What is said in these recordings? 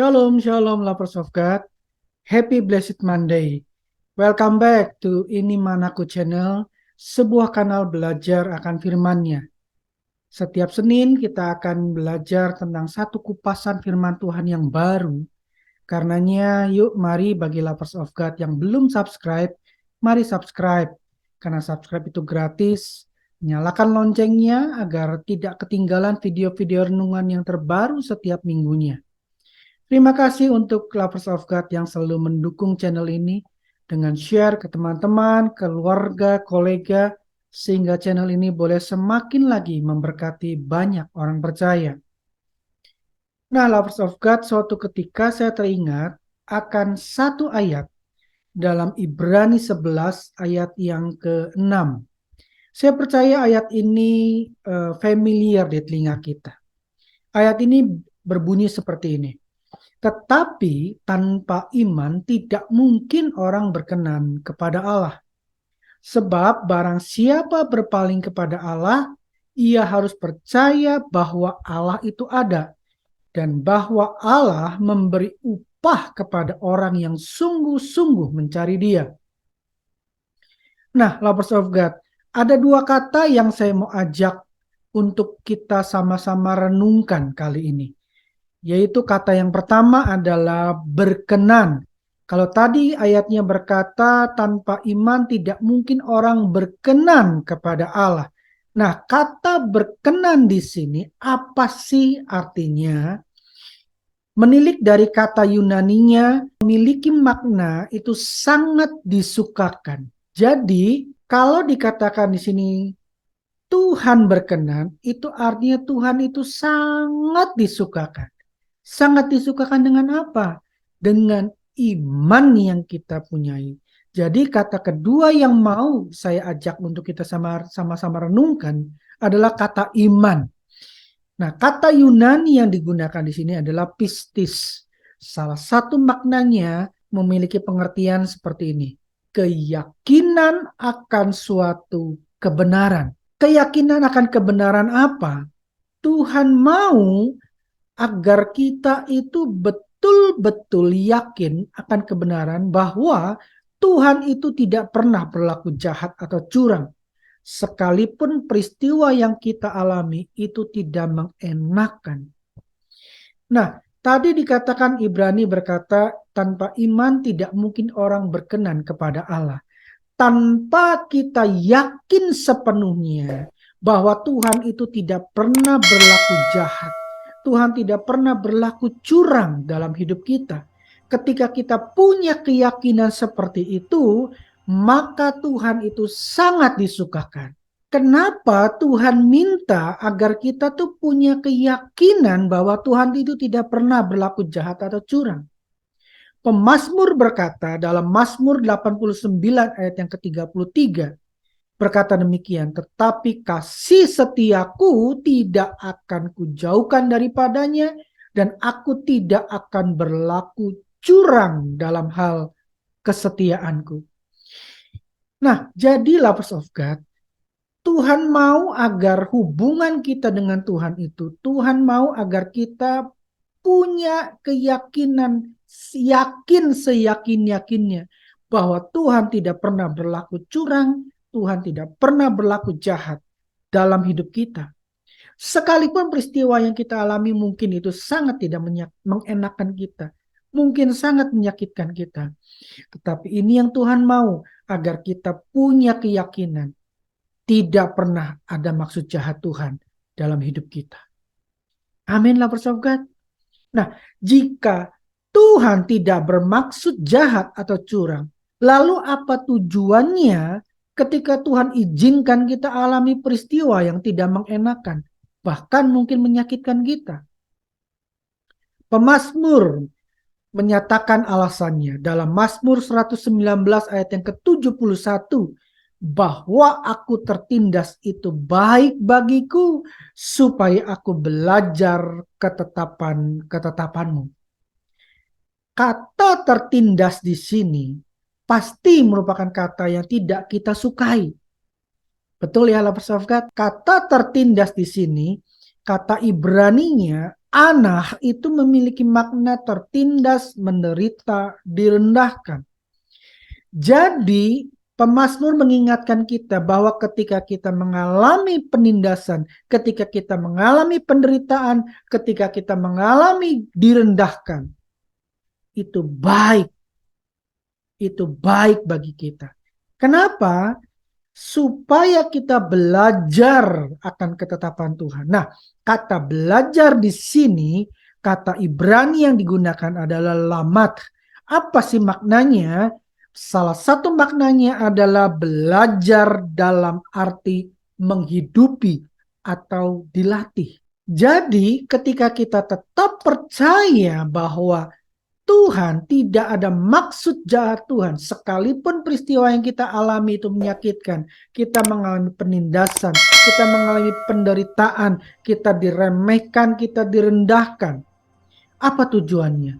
Shalom, shalom, lovers of God. Happy Blessed Monday. Welcome back to Ini Manaku Channel, sebuah kanal belajar akan firman-Nya. Setiap Senin kita akan belajar tentang satu kupasan firman Tuhan yang baru. Karenanya, yuk mari bagi lovers of God yang belum subscribe, mari subscribe. Karena subscribe itu gratis. Nyalakan loncengnya agar tidak ketinggalan video-video renungan yang terbaru setiap minggunya. Terima kasih untuk lovers of God yang selalu mendukung channel ini dengan share ke teman-teman, keluarga, kolega, sehingga channel ini boleh semakin lagi memberkati banyak orang percaya. Nah, lovers of God, suatu ketika saya teringat akan satu ayat dalam Ibrani 11 ayat yang ke-6. Saya percaya ayat ini familiar di telinga kita. Ayat ini berbunyi seperti ini. Tetapi tanpa iman tidak mungkin orang berkenan kepada Allah. Sebab barang siapa berpaling kepada Allah, ia harus percaya bahwa Allah itu ada. Dan bahwa Allah memberi upah kepada orang yang sungguh-sungguh mencari Dia. Nah, lovers of God, ada dua kata yang saya mau ajak untuk kita sama-sama renungkan kali ini. Yaitu kata yang pertama adalah berkenan. Kalau tadi ayatnya berkata tanpa iman tidak mungkin orang berkenan kepada Allah. Nah, kata berkenan di sini apa sih artinya? Menilik dari kata Yunaninya memiliki makna itu sangat disukakan. Jadi, kalau dikatakan di sini Tuhan berkenan, itu artinya Tuhan itu sangat disukakan. Sangat disukakan dengan apa? Dengan iman yang kita punyai. Jadi kata kedua yang mau saya ajak untuk kita sama-sama renungkan adalah kata iman. Nah, kata Yunani yang digunakan di sini adalah pistis. Salah satu maknanya memiliki pengertian seperti ini. Keyakinan akan suatu kebenaran. Keyakinan akan kebenaran apa? Tuhan mau agar kita itu betul-betul yakin akan kebenaran bahwa Tuhan itu tidak pernah berlaku jahat atau curang. Sekalipun peristiwa yang kita alami itu tidak mengenakan. Nah, tadi dikatakan Ibrani berkata, tanpa iman tidak mungkin orang berkenan kepada Allah. Tanpa kita yakin sepenuhnya bahwa Tuhan itu tidak pernah berlaku jahat. Tuhan tidak pernah berlaku curang dalam hidup kita. Ketika kita punya keyakinan seperti itu, maka Tuhan itu sangat disukakan. Kenapa Tuhan minta agar kita tuh punya keyakinan bahwa Tuhan itu tidak pernah berlaku jahat atau curang? Pemazmur berkata dalam Mazmur 89 ayat yang ke-33, berkata demikian, tetapi kasih setiaku tidak akan kujauhkan daripadanya, dan aku tidak akan berlaku curang dalam hal kesetiaanku. Nah, jadi lovers of God, Tuhan mau agar hubungan kita dengan Tuhan itu, Tuhan mau agar kita punya keyakinan, yakin seyakin-yakinnya bahwa Tuhan tidak pernah berlaku curang, Tuhan tidak pernah berlaku jahat dalam hidup kita. Sekalipun peristiwa yang kita alami mungkin itu sangat tidak mengenakan kita, mungkin sangat menyakitkan kita. Tetapi ini yang Tuhan mau, agar kita punya keyakinan tidak pernah ada maksud jahat Tuhan dalam hidup kita. Amin lah God. Nah, jika Tuhan tidak bermaksud jahat atau curang, lalu apa tujuannya ketika Tuhan izinkan kita alami peristiwa yang tidak mengenakan, bahkan mungkin menyakitkan kita? Pemazmur menyatakan alasannya dalam Mazmur 119 ayat yang ke-71, bahwa aku tertindas itu baik bagiku supaya aku belajar ketetapanmu. Kata tertindas di sini pasti merupakan kata yang tidak kita sukai. Betul ya, lovers of God? Kata tertindas di sini, kata Ibraninya Anah itu memiliki makna tertindas, menderita, direndahkan. Jadi pemazmur mengingatkan kita bahwa ketika kita mengalami penindasan, ketika kita mengalami penderitaan, ketika kita mengalami direndahkan, itu baik. Itu baik bagi kita. Kenapa? Supaya kita belajar akan ketetapan Tuhan. Nah, kata belajar di sini, kata Ibrani yang digunakan adalah lamat. Apa sih maknanya? Salah satu maknanya adalah belajar dalam arti menghidupi atau dilatih. Jadi, ketika kita tetap percaya bahwa Tuhan tidak ada maksud jahat Tuhan, sekalipun peristiwa yang kita alami itu menyakitkan, kita mengalami penindasan, kita mengalami penderitaan, kita diremehkan, kita direndahkan. Apa tujuannya?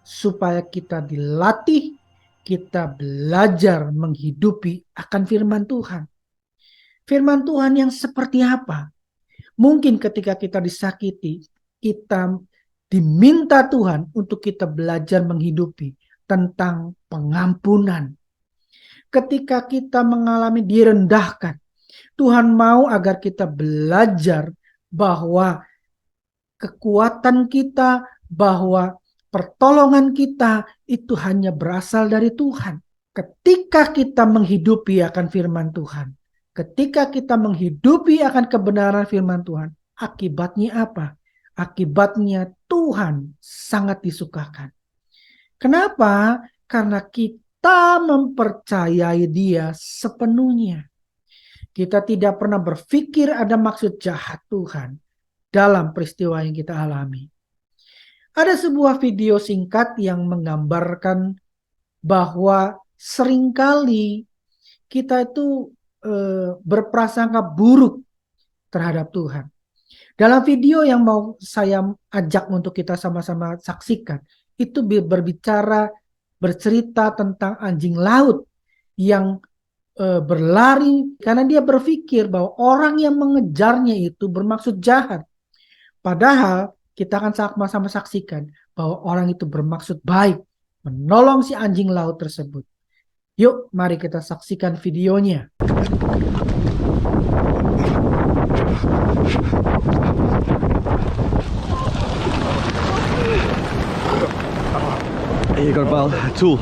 Supaya kita dilatih, kita belajar menghidupi akan firman Tuhan. Firman Tuhan yang seperti apa? Mungkin ketika kita disakiti, kita diminta Tuhan untuk kita belajar menghidupi tentang pengampunan. Ketika kita mengalami direndahkan, Tuhan mau agar kita belajar bahwa kekuatan kita, bahwa pertolongan kita itu hanya berasal dari Tuhan. Ketika kita menghidupi akan firman Tuhan, ketika kita menghidupi akan kebenaran firman Tuhan, akibatnya apa? Akibatnya Tuhan sangat disukakan. Kenapa? Karena kita mempercayai Dia sepenuhnya. Kita tidak pernah berpikir ada maksud jahat Tuhan dalam peristiwa yang kita alami. Ada sebuah video singkat yang menggambarkan bahwa seringkali kita itu berprasangka buruk terhadap Tuhan. Dalam video yang mau saya ajak untuk kita sama-sama saksikan, itu bercerita tentang anjing laut yang berlari karena dia berpikir bahwa orang yang mengejarnya itu bermaksud jahat. Padahal kita akan sama-sama saksikan bahwa orang itu bermaksud baik, menolong si anjing laut tersebut. Yuk, mari kita saksikan videonya. Here you go, Val. A tool.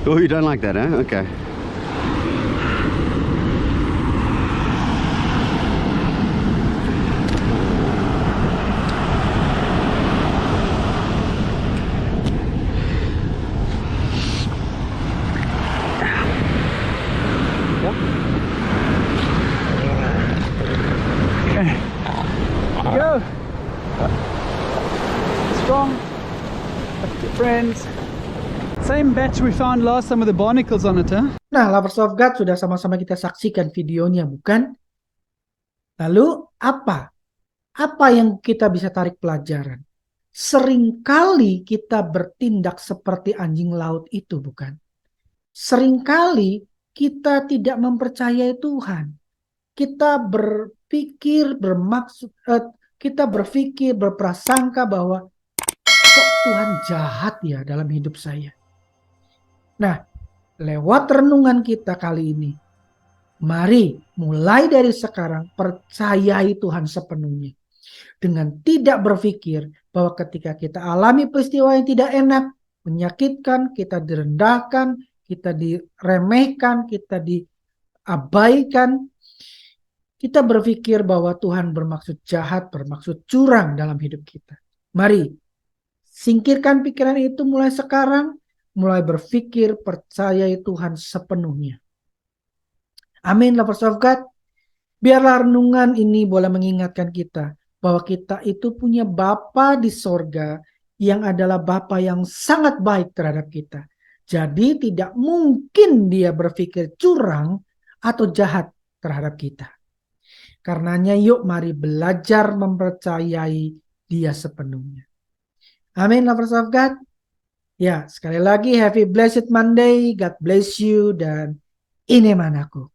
Oh, you don't like that, huh? Okay. Go. Strong. Friends. Same batch we found last time with the barnacles on it, huh? Nah, Lovers of God, sudah sama-sama kita saksikan videonya, bukan? Lalu apa? Apa yang kita bisa tarik pelajaran? Seringkali kita bertindak seperti anjing laut itu, bukan? Seringkali kita tidak mempercayai Tuhan. Kita berpikir, berprasangka bahwa kok Tuhan jahat ya dalam hidup saya. Nah, lewat renungan kita kali ini, mari mulai dari sekarang percayai Tuhan sepenuhnya. Dengan tidak berpikir bahwa ketika kita alami peristiwa yang tidak enak, menyakitkan, kita direndahkan, kita diremehkan, kita diabaikan, kita berpikir bahwa Tuhan bermaksud jahat, bermaksud curang dalam hidup kita. Mari singkirkan pikiran itu mulai sekarang, mulai berpikir percayai Tuhan sepenuhnya. Amin, lovers of God. Biarlah renungan ini boleh mengingatkan kita bahwa kita itu punya Bapa di sorga yang adalah Bapa yang sangat baik terhadap kita. Jadi tidak mungkin dia berpikir curang atau jahat terhadap kita. Karenanya yuk mari belajar mempercayai Dia sepenuhnya. Amin, lovers of God. Ya, sekali lagi happy blessed Monday, God bless you, dan ini manaku.